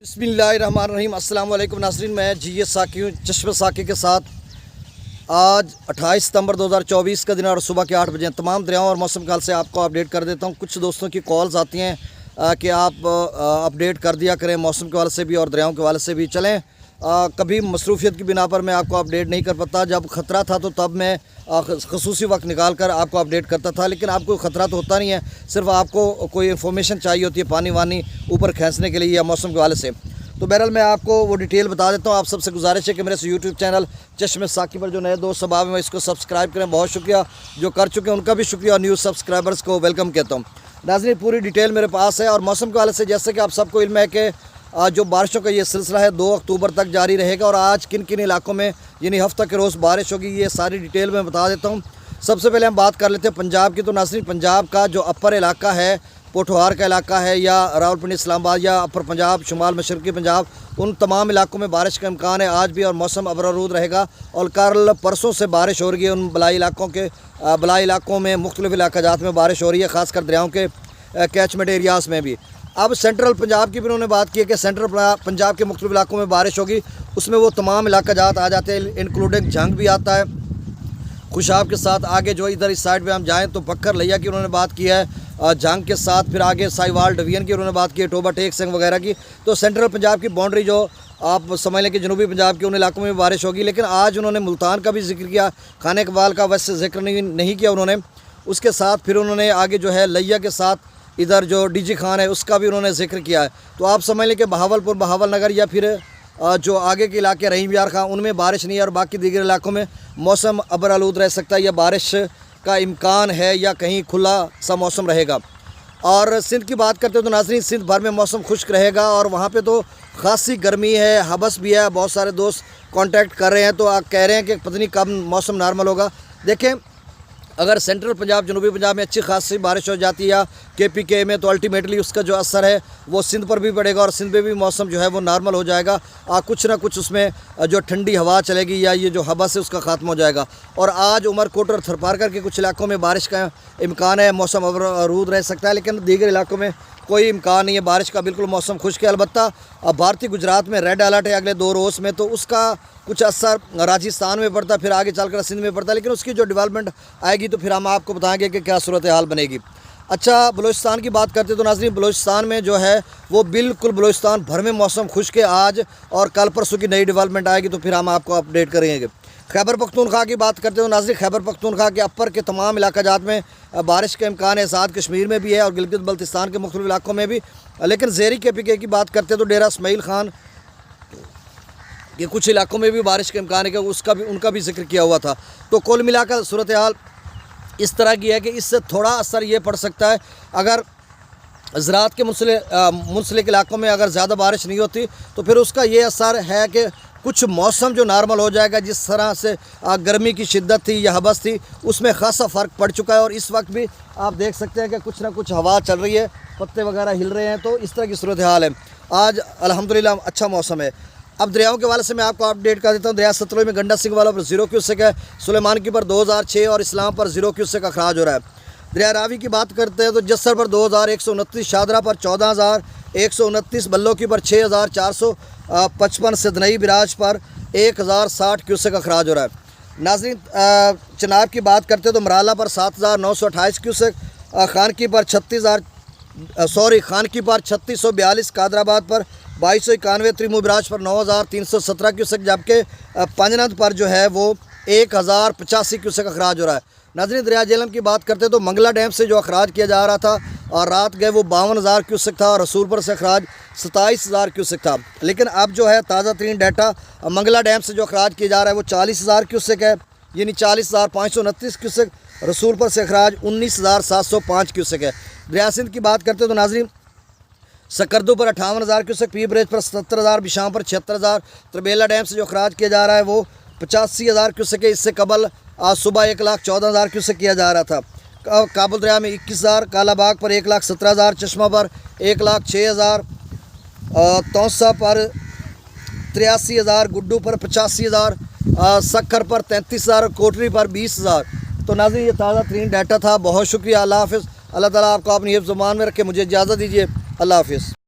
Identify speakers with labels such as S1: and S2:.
S1: बिस्मिल्लाहिर्रहमानिर्रहीम। अस्सलाम वालेकुम नाज़रीन, मैं जी साकी हूँ चश्मे साकी के साथ। आज 28 सितंबर 2024 का दिन और सुबह के 8 बजे तमाम दरियाओं और मौसम के हाल से आपको अपडेट कर देता हूँ। कुछ दोस्तों की कॉल्स आती हैं कि आप अपडेट कर दिया करें मौसम के हवाले से भी और दरियाओं के हवाले से भी। चलें, कभी मसरूफियत की बिना पर मैं आपको अपडेट नहीं कर पाता। जब ख़तरा था तो तब मैं खसूसी वक्त निकाल कर आपको अपडेट करता था, लेकिन आपको ख़तरा तो होता नहीं है, सिर्फ आपको कोई इन्फॉर्मेशन चाहिए होती है पानी वानी ऊपर खींचने के लिए या मौसम के हवाले से। तो बहरहाल मैं आपको वो डिटेल बता देता हूँ। आप सबसे गुजारिश है कि मेरे यूट्यूब चैनल चश्मे साकी पर जो नए दोस्त सबाब हैं इसको सब्सक्राइब करें। बहुत शुक्रिया, जो कर चुके हैं उनका भी शुक्रिया और न्यू सब्सक्राइबर्स को वेलकम कहता हूँ। नाज़रीन, पूरी डिटेल मेरे पास है और मौसम के हवाले से जैसे कि आप सबको इल्म है कि जो बारिशों का ये सिलसिला है 2 अक्टूबर तक जारी रहेगा और आज किन किन इलाकों में यानी हफ्ता के रोज़ बारिश होगी, ये सारी डिटेल में बता देता हूँ। सबसे पहले हम बात कर लेते हैं पंजाब की। तो नाज़रीन, पंजाब का जो अपर इलाका है, पोठवार का इलाका है या रावलपिंडी इस्लामाबाद या अपर पंजाब, शुमाल मशरक़ी पंजाब, उन तमाम इलाकों में बारिश का इम्कान है आज भी और मौसम अबरारूद रहेगा। और कल परसों से बारिश हो रही है उन बलाई इलाकों में, मुख्तलिफ़ इलाकाजात में बारिश हो रही है, ख़ासकर दरियाओं के कैचमेंट एरियाज़ में भी। अब सेंट्रल पंजाब की भी उन्होंने बात की है कि सेंट्रल पंजाब के मुख्तलिफ़ इलाकों में बारिश होगी, उसमें वो तमाम इलाकाजात आ जाते हैं, इंक्लूडिंग जंग भी आता है खुशाब के साथ। आगे जो इधर इस साइड पे हम जाएं तो पक्कर लिया की उन्होंने बात की है जंग के साथ, फिर आगे साहिवाल डिवीजन की उन्होंने बात की है, टोबा टेक सिंह वगैरह की। तो सेंट्रल पंजाब की बाउंड्री जो आप समझ लें कि जनूबी पंजाब के उन इलाकों में बारिश होगी। लेकिन आज उन्होंने मुल्तान का भी जिक्र किया, खाने कबाल का वैसे जिक्र नहीं किया उन्होंने। उसके साथ फिर उन्होंने आगे जो है लिया के साथ इधर जो डीजी खान है उसका भी उन्होंने जिक्र किया है। तो आप समझ लें कि बहावलपुर, बहावल नगर या फिर जो आगे के इलाके रहीम यार खां उनमें बारिश नहीं है और बाकी दीगर इलाकों में मौसम अबरालूद रह सकता है या बारिश का इम्कान है या कहीं खुला सा मौसम रहेगा। और सिंध की बात करते हो तो नाज़रीन, सिंध भर में मौसम खुश्क रहेगा और वहाँ पे तो ख़ासी गर्मी है, हबस भी है। बहुत सारे दोस्त कांटेक्ट कर रहे हैं तो आप कह रहे हैं कि पता नहीं कब मौसम नॉर्मल होगा। देखें, अगर सेंट्रल पंजाब, जनूबी पंजाब में अच्छी खासी बारिश हो जाती है या KPK में, तो अल्टीमेटली उसका जो असर है वो सिंध पर भी पड़ेगा और सिंध में भी मौसम जो है वो नॉर्मल हो जाएगा। कुछ ना कुछ उसमें जो ठंडी हवा चलेगी या ये जो हबस है उसका ख़त्म हो जाएगा। और आज उमरकोट और थरपारकर के कुछ इलाकों में बारिश का इम्कान है, मौसम अबरूद रह सकता है, लेकिन दीगर इलाकों में कोई इम्कान नहीं है बारिश का, बिल्कुल मौसम खुश्क है। अलबत्ता भारतीय गुजरात में रेड अलर्ट है अगले 2 रोज़ में, तो उसका कुछ असर राजस्थान में पड़ता है, फिर आगे चलकर सिंध में पड़ता है, लेकिन उसकी जो डेवलपमेंट आएगी तो फिर हम आपको बताएंगे कि क्या सूरत हाल बनेगी। अच्छा, बलूचिस्तान की बात करते तो नाज़रीन, बलूचिस्तान में जो है वो बिल्कुल बलूचिस्तान भर में मौसम खुश्क है आज और कल परसों की नई डेवलपमेंट आएगी तो फिर हम आपको अपडेट करेंगे। खैबर पख्तूनख्वा की बात करते हो नाज़रीन, खैबर पख्तूनख्वा के अपर के तमाम इलाकाजात में बारिश का इम्कान है, आज़ाद कश्मीर में भी है और गिलगित बल्तिस्तान के मुख्तलिफ़ इलाकों में भी। लेकिन ज़ेरी KPK की बात करते तो डेरा इस्माइल खान के कुछ इलाकों में भी बारिश का इम्कान है कि उनका भी जिक्र किया हुआ था। तो कुल मिलाकर सूरत हाल इस तरह की है कि इससे थोड़ा असर ये पड़ सकता है अगर ज़राअत के मुंसलिक इलाकों में अगर ज़्यादा बारिश नहीं होती तो फिर उसका ये असर है कि कुछ मौसम जो नॉर्मल हो जाएगा। जिस तरह से गर्मी की शिद्दत थी या हबस थी उसमें ख़ासा फ़र्क पड़ चुका है और इस वक्त भी आप देख सकते हैं कि कुछ ना कुछ हवा चल रही है, पत्ते वगैरह हिल रहे हैं, तो इस तरह की सूरत हाल है। आज अल्हम्दुलिल्लाह अच्छा मौसम है। अब दरियाओं के हवाले से मैं आपको अपडेट कर देता हूँ। दरिया सतलुज में गंडा सिंह वाला पर 0 क्यूसेक है, सुलेमान की पर 2006 और इस्लाम पर 0 क्यूसेक का खराज हो रहा है। दरिया रावी की बात करते हैं तो जस्सर पर 2129, शादरा पर 14,129, बल्लो की पर 6,455, सिदनई बिराज पर 1,060 क्यूसेक का खराज हो रहा है। नाज़रीन, चनाब की बात करते हैं तो मराला पर 7,928 क्यूसेक, खानकी पर 3642, कादराबाद पर 2291, त्रिमू बिराज पर 9,317 क्यूसेक, जबकि पंजनद पर जो है वो 1,085 क्यूसेक का अखराज हो रहा है। नाज़रीन, दरिया जेहलम की बात करते हैं तो मंगला डैम से जो अखराज किया जा रहा था और रात गए वो 52,000 क्यूसेक था और रसूलपुर से अखराज 27,000 क्यूसेक था। लेकिन अब जो है ताज़ा तरीन डाटा मंगला डैम से जो अखराज किया जा रहा है वो 40,000 क्यूसेक है, यानी 40,529 क्यूसेक। रसूलपुर से अखराज 19,705 क्यूसेक है। दरिया सिंध की बात करते हैं तो नाज़रीन, सकरदू पर 58,000 क्यूसेक, पी ब्रिज पर 70,000, बिशाम पर 76,000, तरबेला डैम से जो अखराज किया जा रहा है वो 85,000 क्यूसेक है। इससे कबल आज सुबह 1,14,000 क्यूसेक किया जा रहा था। काबुल दरिया में 21,000, कालाबाग पर 1,17,000, चश्मा पर 1,06,000, तौसा पर 83,000, गुड्डू पर 85,000, सक्खर पर 33,000, कोटरी पर 20,000। तो नाज़रीन, ये ताज़ा तरीन डाटा था। बहुत शुक्रिया। अल्लाह हाफ़िज़। अल्लाह ताला आपको अपनी हिफ्ज़ ज़ुबान में रखे। मुझे इजाज़त दीजिए। अल्लाह हाफ़िज़।